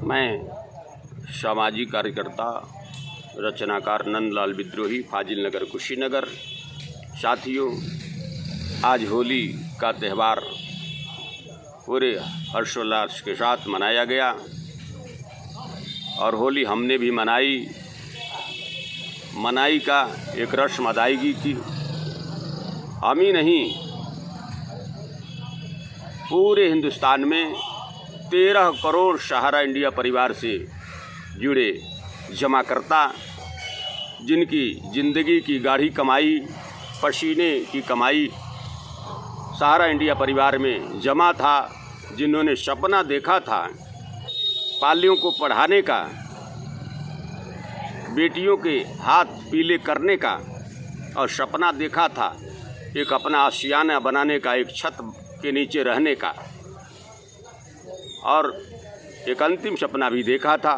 मैं सामाजिक कार्यकर्ता रचनाकार नंदलाल विद्रोही, फाजिल नगर, कुशीनगर। साथियों, आज होली का त्यौहार पूरे हर्षोल्लास के साथ मनाया गया और होली हमने भी मनाई का एक रस्म अदायगी की। हम ही नहीं, पूरे हिंदुस्तान में 13 करोड़ सहारा इंडिया परिवार से जुड़े जमाकर्ता, जिनकी ज़िंदगी की गाढ़ी कमाई, पसीने की कमाई सहारा इंडिया परिवार में जमा था, जिन्होंने सपना देखा था पालियों को पढ़ाने का, बेटियों के हाथ पीले करने का, और सपना देखा था एक अपना आशियाना बनाने का, एक छत के नीचे रहने का, और एक अंतिम सपना भी देखा था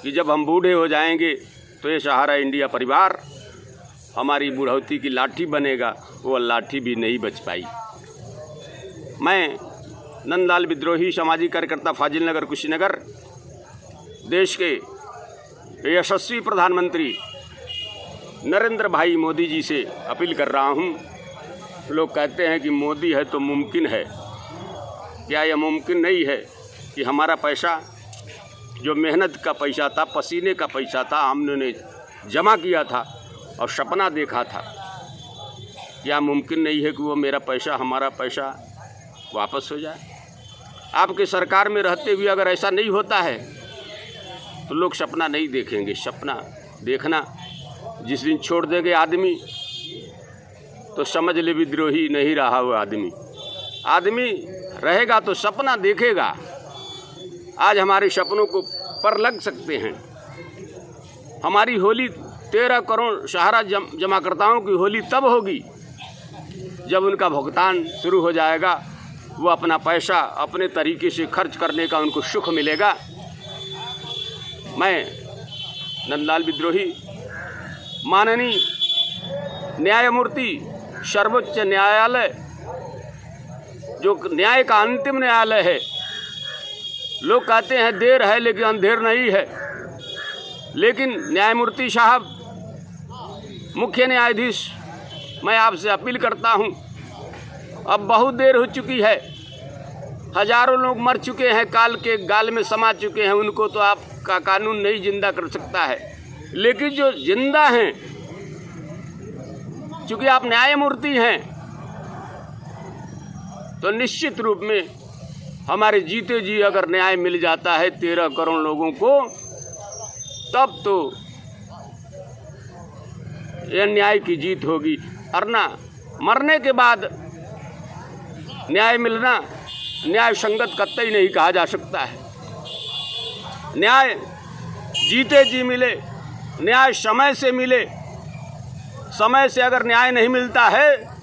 कि जब हम बूढ़े हो जाएंगे तो ये सहारा इंडिया परिवार हमारी बुढ़ौती की लाठी बनेगा। वो लाठी भी नहीं बच पाई। मैं नंदलाल विद्रोही, सामाजिक कार्यकर्ता, फाजिल नगर, कुशीनगर, देश के यशस्वी प्रधानमंत्री नरेंद्र भाई मोदी जी से अपील कर रहा हूँ। लोग कहते हैं कि मोदी है तो मुमकिन है। क्या यह मुमकिन नहीं है कि हमारा पैसा, जो मेहनत का पैसा था, पसीने का पैसा था, हमने जमा किया था और सपना देखा था, क्या मुमकिन नहीं है कि वो मेरा पैसा, हमारा पैसा वापस हो जाए? आपके सरकार में रहते हुए अगर ऐसा नहीं होता है तो लोग सपना नहीं देखेंगे। सपना देखना जिस दिन छोड़ देंगे आदमी, तो समझ ले विद्रोही नहीं रहा वो आदमी। आदमी रहेगा तो सपना देखेगा। आज हमारे सपनों को पर लग सकते हैं। हमारी होली 13 करोड़ सहारा जमाकर्ताओं की होली तब होगी जब उनका भुगतान शुरू हो जाएगा। वो अपना पैसा अपने तरीके से खर्च करने का उनको सुख मिलेगा। मैं नंदलाल विद्रोही, माननीय न्यायमूर्ति सर्वोच्च न्यायालय, जो न्याय का अंतिम न्यायालय है, लोग कहते हैं देर है लेकिन अंधेर नहीं है, लेकिन न्यायमूर्ति साहब, मुख्य न्यायाधीश, मैं आपसे अपील करता हूं, अब बहुत देर हो चुकी है। हजारों लोग मर चुके हैं, काल के गाल में समा चुके हैं। उनको तो आपका कानून नहीं जिंदा कर सकता है, लेकिन जो जिंदा हैं, चूँकि आप न्यायमूर्ति हैं, तो निश्चित रूप में हमारे जीते जी अगर न्याय मिल जाता है 13 करोड़ लोगों को, तब तो यह न्याय की जीत होगी। वरना मरने के बाद न्याय मिलना न्याय संगत कतई नहीं कहा जा सकता है। न्याय जीते जी मिले, न्याय समय से मिले। समय से अगर न्याय नहीं मिलता है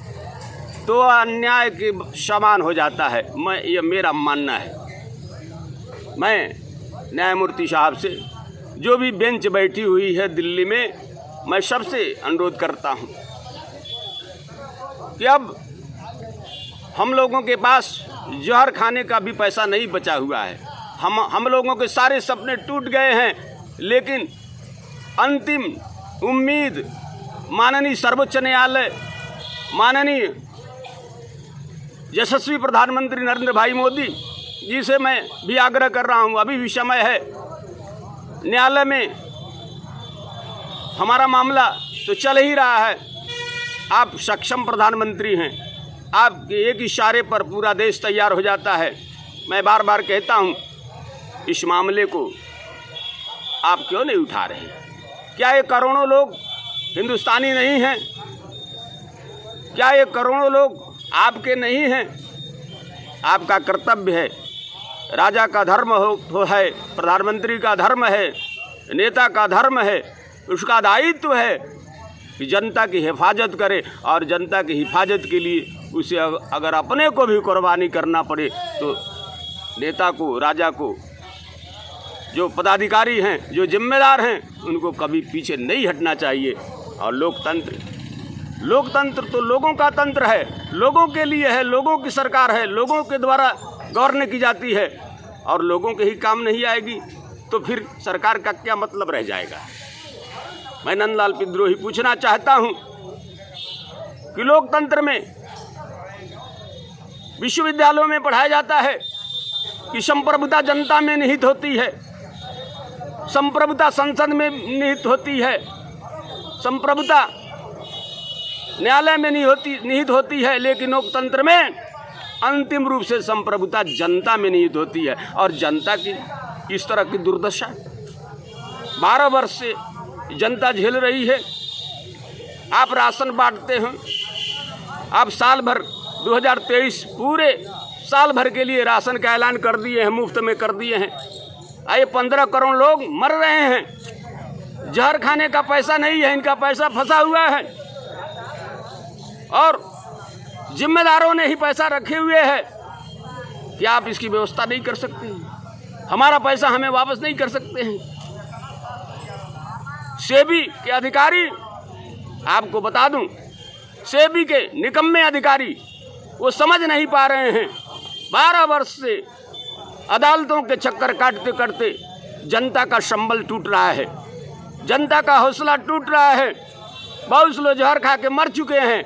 तो अन्याय के समान हो जाता है। ये मेरा मानना है। मैं न्यायमूर्ति साहब से, जो भी बेंच बैठी हुई है दिल्ली में, मैं सबसे अनुरोध करता हूं कि अब हम लोगों के पास जहर खाने का भी पैसा नहीं बचा हुआ है। हम लोगों के सारे सपने टूट गए हैं, लेकिन अंतिम उम्मीद माननीय सर्वोच्च न्यायालय, माननीय यशस्वी प्रधानमंत्री नरेंद्र भाई मोदी जी से मैं भी आग्रह कर रहा हूं, अभी भी समय है। न्यायालय में हमारा मामला तो चल ही रहा है। आप सक्षम प्रधानमंत्री हैं, आपके एक इशारे पर पूरा देश तैयार हो जाता है। मैं बार बार कहता हूं, इस मामले को आप क्यों नहीं उठा रहे? क्या ये करोड़ों लोग हिंदुस्तानी नहीं हैं? क्या ये करोड़ों लोग आपके नहीं हैं? आपका कर्तव्य है, राजा का धर्म है, प्रधानमंत्री का धर्म है, नेता का धर्म है, उसका दायित्व है कि जनता की हिफाजत करे, और जनता की हिफाजत के लिए उसे अगर अपने को भी कुर्बानी करना पड़े तो नेता को, राजा को, जो पदाधिकारी हैं, जो जिम्मेदार हैं, उनको कभी पीछे नहीं हटना चाहिए। और लोकतंत्र तो लोगों का तंत्र है, लोगों के लिए है, लोगों की सरकार है, लोगों के द्वारा गवर्न की जाती है। और लोगों के ही काम नहीं आएगी तो फिर सरकार का क्या मतलब रह जाएगा। मैं नंदलाल विद्रोही पूछना चाहता हूं कि लोकतंत्र में विश्वविद्यालयों में पढ़ाया जाता है कि संप्रभुता जनता में निहित होती है, संप्रभुता संसद में निहित होती है, संप्रभुता न्यायालय में निहित होती है, लेकिन लोकतंत्र में अंतिम रूप से संप्रभुता जनता में निहित होती है। और जनता की इस तरह की दुर्दशा 12 वर्ष से जनता झेल रही है। आप राशन बांटते हैं, आप साल भर 2023 पूरे साल भर के लिए राशन का ऐलान कर दिए हैं, मुफ्त में कर दिए हैं। आए 15 करोड़ लोग मर रहे हैं, जहर खाने का पैसा नहीं है, इनका पैसा फंसा हुआ है और जिम्मेदारों ने ही पैसा रखे हुए हैं। क्या आप इसकी व्यवस्था नहीं कर सकते हैं? हमारा पैसा हमें वापस नहीं कर सकते हैं? सेबी के अधिकारी, आपको बता दूं, सेबी के निकम्मे अधिकारी वो समझ नहीं पा रहे हैं। 12 वर्ष से अदालतों के चक्कर काटते काटते जनता का संबल टूट रहा है, जनता का हौसला टूट रहा है। बहुत लोग जहर खा के मर चुके हैं,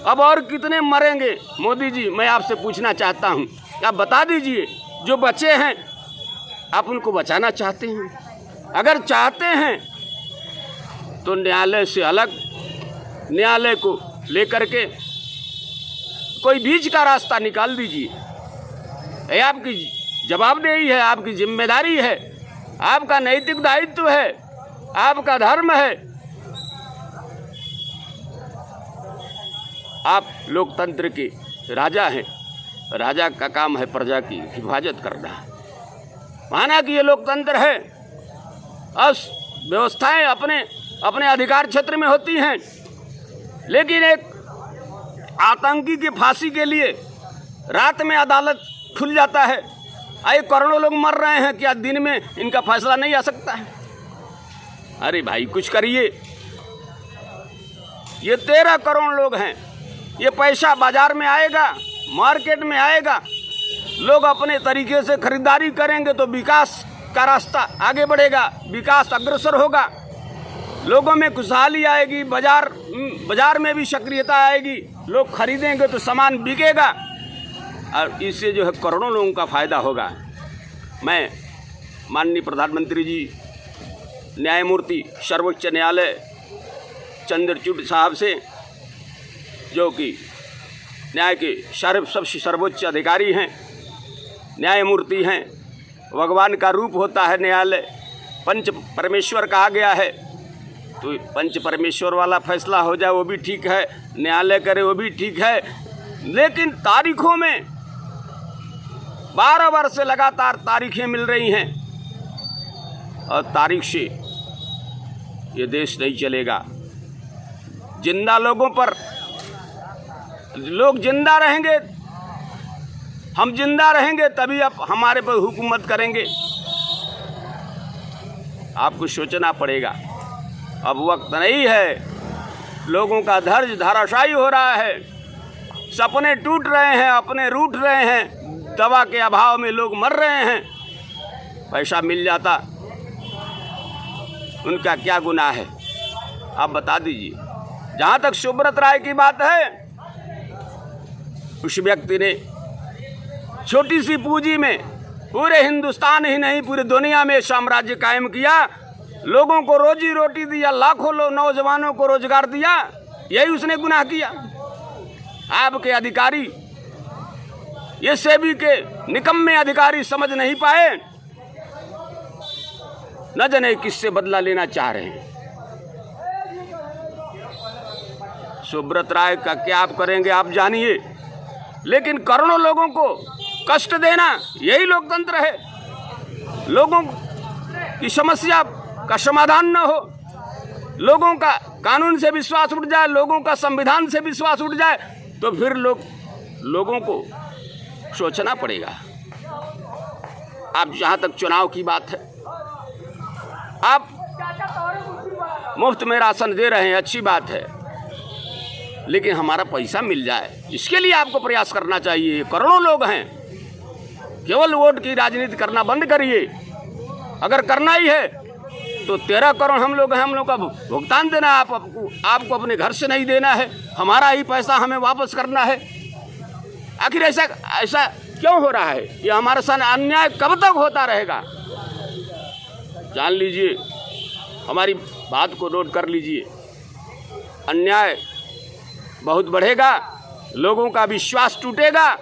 अब और कितने मरेंगे? मोदी जी, मैं आपसे पूछना चाहता हूं, आप बता दीजिए, जो बचे हैं आप उनको बचाना चाहते हैं? अगर चाहते हैं तो न्यायालय से अलग, न्यायालय को लेकर के कोई बीच का रास्ता निकाल दीजिए। ये आपकी जवाबदेही है, आपकी जिम्मेदारी है, आपका नैतिक दायित्व है, आपका धर्म है। आप लोकतंत्र के राजा हैं, राजा का काम है प्रजा की हिफाजत करना। माना कि ये लोकतंत्र है, अस व्यवस्थाएं अपने अपने अधिकार क्षेत्र में होती हैं, लेकिन एक आतंकी की फांसी के लिए रात में अदालत खुल जाता है। आए करोड़ों लोग मर रहे हैं, क्या दिन में इनका फैसला नहीं आ सकता है? अरे भाई, कुछ करिए। ये 13 करोड़ लोग हैं, ये पैसा बाजार में आएगा, मार्केट में आएगा, लोग अपने तरीके से खरीदारी करेंगे तो विकास का रास्ता आगे बढ़ेगा, विकास अग्रसर होगा, लोगों में खुशहाली आएगी, बाजार में भी सक्रियता आएगी, लोग खरीदेंगे तो सामान बिकेगा और इससे जो है करोड़ों लोगों का फ़ायदा होगा। मैं माननीय प्रधानमंत्री जी, न्यायमूर्ति सर्वोच्च न्यायालय चंद्रचूड़ साहब से, जो कि न्याय के सबसे सर्वोच्च अधिकारी हैं, न्यायमूर्ति हैं, भगवान का रूप होता है न्यायालय, पंच परमेश्वर कहा गया है, तो पंच परमेश्वर वाला फैसला हो जाए वो भी ठीक है, न्यायालय करे वो भी ठीक है, लेकिन तारीखों में 12 वर्ष से लगातार तारीखें मिल रही हैं और तारीख से ये देश नहीं चलेगा। जिंदा लोगों पर लोग जिंदा रहेंगे, हम जिंदा रहेंगे तभी आप हमारे पर हुकूमत करेंगे। आपको सोचना पड़ेगा, अब वक्त नहीं है। लोगों का धैर्य धराशायी हो रहा है, सपने टूट रहे हैं, अपने रूठ रहे हैं, दवा के अभाव में लोग मर रहे हैं। पैसा मिल जाता, उनका क्या गुनाह है? आप बता दीजिए। जहाँ तक सुब्रत राय की बात है, उस व्यक्ति ने छोटी सी पूंजी में पूरे हिंदुस्तान ही नहीं पूरी दुनिया में साम्राज्य कायम किया, लोगों को रोजी रोटी दिया, लाखों नौजवानों को रोजगार दिया। यही उसने गुनाह किया। आपके अधिकारी, ये सेबी के निकम्मे अधिकारी समझ नहीं पाए, न जाने किससे बदला लेना चाह रहे हैं। सुब्रत राय का क्या आप करेंगे आप जानिए, लेकिन करोड़ों लोगों को कष्ट देना यही लोकतंत्र है। लोगों की समस्या का समाधान न हो, लोगों का कानून से विश्वास उठ जाए, लोगों का संविधान से विश्वास उठ जाए, तो फिर लोगों को सोचना पड़ेगा। आप जहाँ तक चुनाव की बात है, आप मुफ्त में राशन दे रहे हैं, अच्छी बात है, लेकिन हमारा पैसा मिल जाए, इसके लिए आपको प्रयास करना चाहिए। करोड़ों लोग हैं, केवल वोट की राजनीति करना बंद करिए। अगर करना ही है तो 13 करोड़ हम लोग का भुगतान देना है, आपको अपने घर से नहीं देना है, हमारा ही पैसा हमें वापस करना है। आखिर ऐसा क्यों हो रहा है? ये हमारे साथ अन्याय कब तक होता रहेगा? जान लीजिए, हमारी बात को नोट कर लीजिए। अन्याय बहुत बढ़ेगा, लोगों का विश्वास टूटेगा,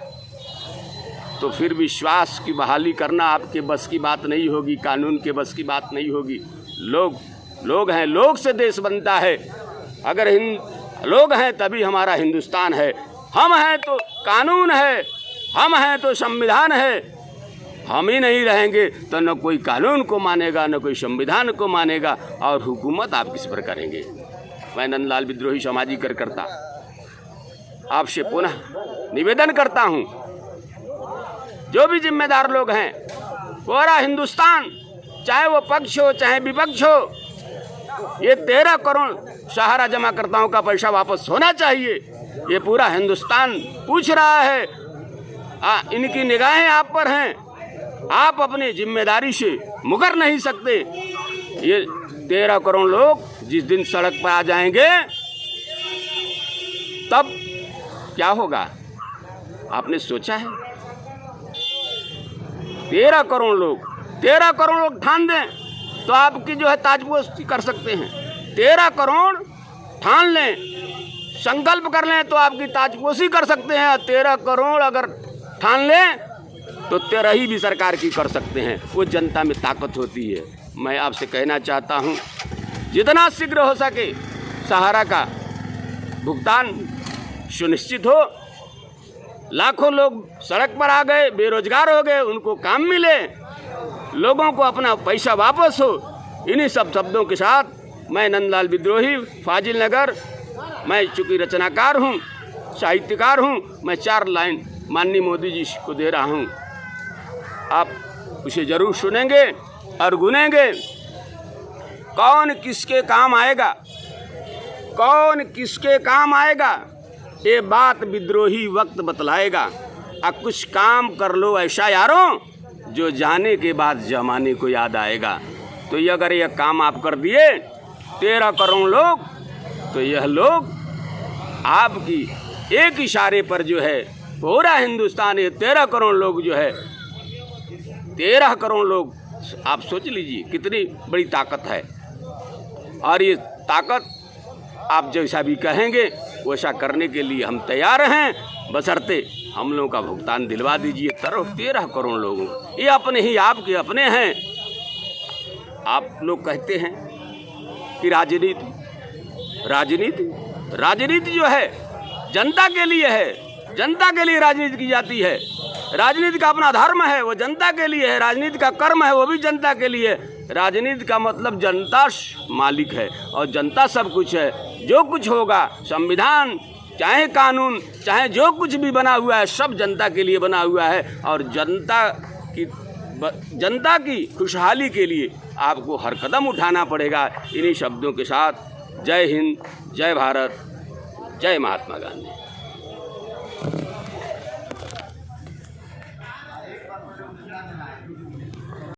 तो फिर विश्वास की बहाली करना आपके बस की बात नहीं होगी, कानून के बस की बात नहीं होगी। लोग हैं, लोग से देश बनता है। अगर लोग हैं तभी हमारा हिंदुस्तान है। हम हैं तो कानून है, हम हैं तो संविधान है। हम ही नहीं रहेंगे तो न कोई कानून को मानेगा, न कोई संविधान को मानेगा, और हुकूमत आप किस पर करेंगे। मैं नंदलाल विद्रोही सामाजिक कार्यकर्ता आपसे पुनः निवेदन करता हूँ, जो भी जिम्मेदार लोग हैं, पूरा हिंदुस्तान, चाहे वो पक्ष हो चाहे विपक्ष हो, ये 13 करोड़ सहारा जमाकर्ताओं का पैसा वापस होना चाहिए। ये पूरा हिंदुस्तान पूछ रहा है। इनकी निगाहें आप पर हैं, आप अपनी जिम्मेदारी से मुकर नहीं सकते। ये 13 करोड़ लोग जिस दिन सड़क पर आ जाएंगे तब क्या होगा, आपने सोचा है? 13 करोड़ लोग ठान दें तो आपकी जो है ताजपोशी कर सकते हैं। 13 करोड़ ठान लें, संकल्प कर लें तो आपकी ताजपोशी कर सकते हैं। 13 करोड़ अगर ठान लें तो 13 ही भी सरकार की कर सकते हैं। वो जनता में ताकत होती है। मैं आपसे कहना चाहता हूँ, जितना शीघ्र हो सके सहारा का भुगतान सुनिश्चित हो। लाखों लोग सड़क पर आ गए, बेरोजगार हो गए, उनको काम मिले, लोगों को अपना पैसा वापस हो। इन्हीं सब शब्दों के साथ मैं नंदलाल विद्रोही, फाजिल नगर, मैं चूँकि रचनाकार हूँ, साहित्यकार हूँ, मैं 4 लाइन माननीय मोदी जी को दे रहा हूँ। आप उसे ज़रूर सुनेंगे और गुनेंगे। कौन किसके काम आएगा, कौन किसके काम आएगा, ये बात विद्रोही वक्त बतलाएगा। अब कुछ काम कर लो ऐसा यारों, जो जाने के बाद जमाने को याद आएगा। तो ये अगर यह काम आप कर दिए 13 करोड़ लोग, तो यह लोग आपकी एक इशारे पर जो है पूरा हिंदुस्तान, ये 13 करोड़ लोग जो है, 13 करोड़ लोग, आप सोच लीजिए कितनी बड़ी ताकत है। और ये ताकत आप जैसा भी कहेंगे वैसा करने के लिए हम तैयार हैं, बशर्ते हम लोगों का भुगतान दिलवा दीजिए। 13 करोड़ लोगों, ये अपने ही आपके अपने हैं। आप लोग कहते हैं कि राजनीति जो है जनता के लिए है, जनता के लिए राजनीति की जाती है। राजनीति का अपना धर्म है, वो जनता के लिए है। राजनीति का कर्म है, वो भी जनता के लिए। राजनीति का मतलब जनता मालिक है और जनता सब कुछ है। जो कुछ होगा, संविधान चाहे कानून चाहे जो कुछ भी बना हुआ है, सब जनता के लिए बना हुआ है। और जनता की खुशहाली के लिए आपको हर कदम उठाना पड़ेगा। इन्हीं शब्दों के साथ जय हिंद, जय भारत, जय महात्मा गांधी।